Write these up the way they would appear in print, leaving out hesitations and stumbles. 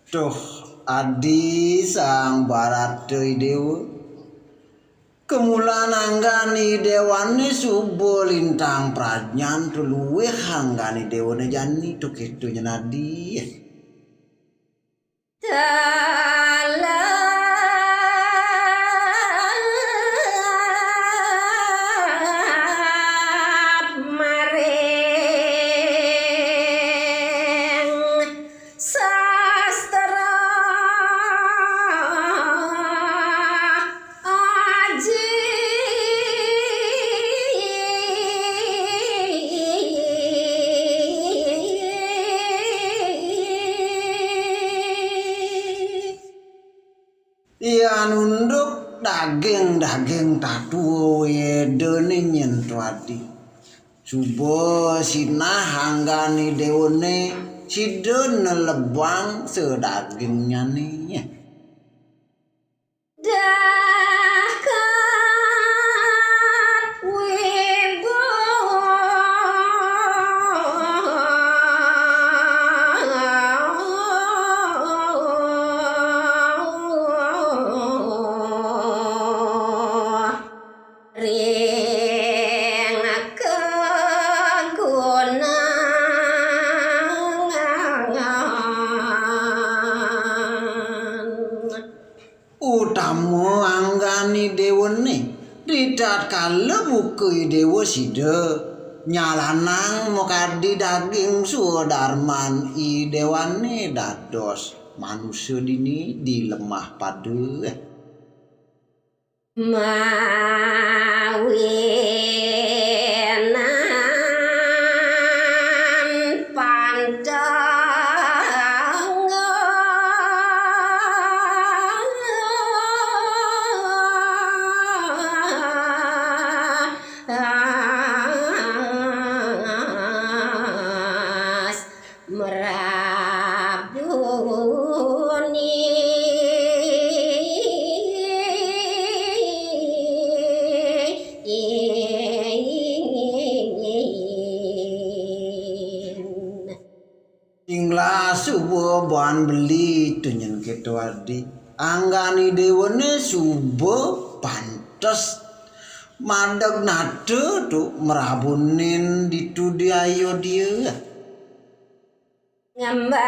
Duh, adi sang barat deui dewa. Kemulan anggani dewane subuh lintang prajnan tuluweh anggani dewane jani tu kitu nyenadi. Ia nunduk daging tatu edene nyentu adi. Subuh sinah hanggani dewane sideun lebang sedagingnya nih. Utamu anggani dewane ridat kalebukui dewa side nyalanang mokadi daging sudarman i dewane dados manusia dini di lemah padu mawinan pandang Inglah subuh buan beli tunyen gitu adi. Anggani dewane subuh pantes mandeg nade tu merabunin ditu diayo dia. Ngemban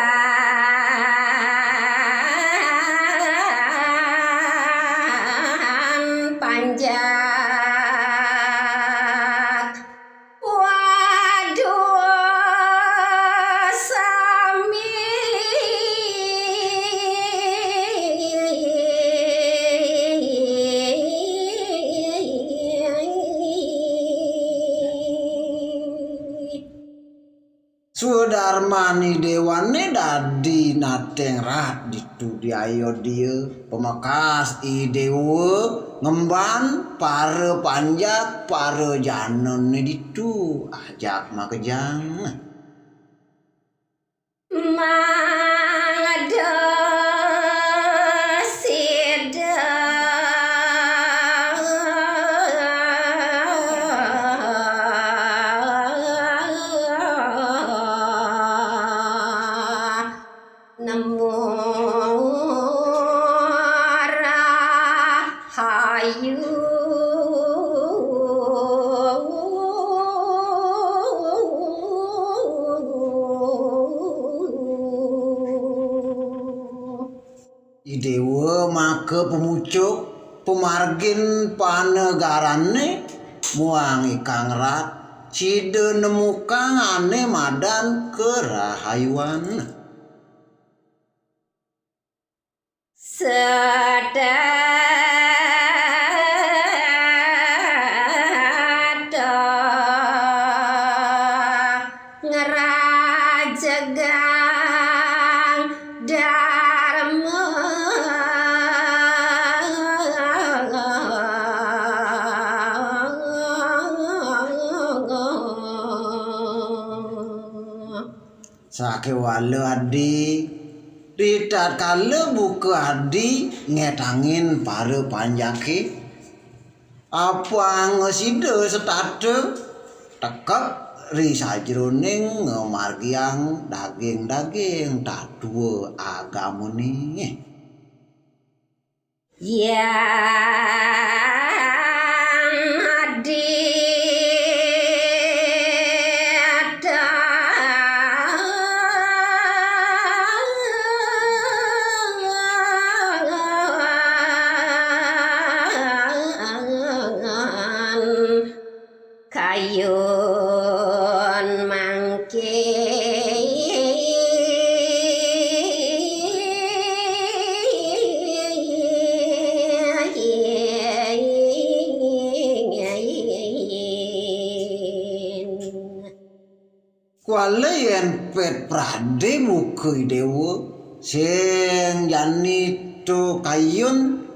panjang. Sudarmani dewane dadi nateng rat ditu diayo dia pemakas i dewa ngemban pare panjak pare janon ditu ajak makejang ke pemucuk pemargin panegarane muang ikang rat cide nemu kangane madan kerahayuan sedada ngerajagang dharma sake wale adi ritat kale buka adi ngetangin pare panjake apa ngeside setate tekep ri sajroning ngemargiang daging-daging tak dua agamune yang kayun mangke kuale yen pet prade mukui dewa sing jani to kayun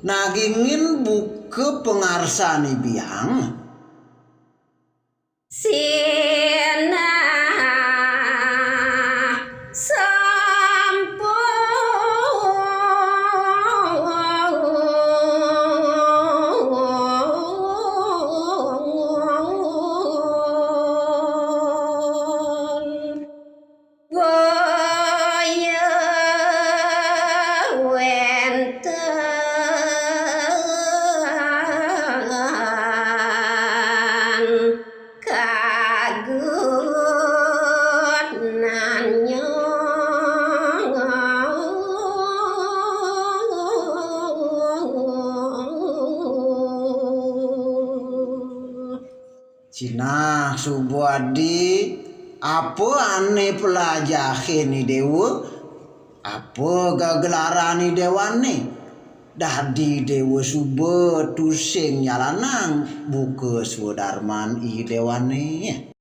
nagingin buka pengarsani biang sina sampun boyo wenten kagunannya Cina subuadi apa ane pelajahin dewa apa gagelarani dewane dadi dewa suba tusing nyalanang buka swadarman i dewane